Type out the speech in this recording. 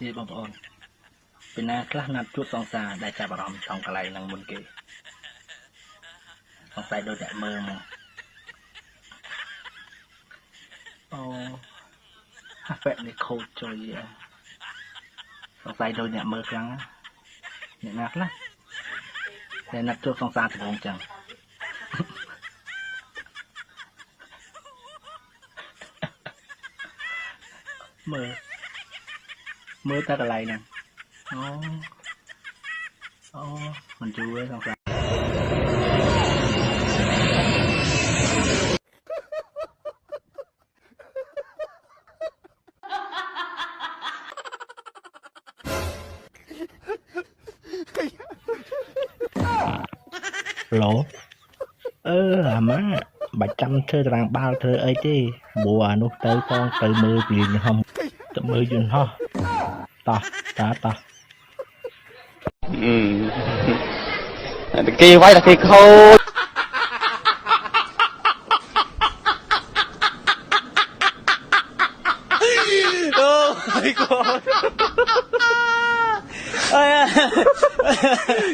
นี่បងប្អូនពីណាខ្លះណាត់ជួបសង្សារដែលចាប់អារម្មណ៍trongកន្លែងនឹងមុនគេសង្ស័យដូចអ្នកមើលមកអូហាក់នេះខូចចុយសង្ស័យដូចអ្នកមើលខ្លាំងអ្នកណាខ្លះតែណាត់ជួបសង្សារដំបងចឹងមើលតែកន្លែងហ្នឹងអូមិនយូរទេសង្សារឡូអាម៉ាបាច់ចាំធ្វើតារាងបាល់ធ្វើអីទេព្រោះអានោះទៅផងទៅមើលពីហំទៅមើលយន្តហោះតោះតោះគេវាយតែគេខូចអូយ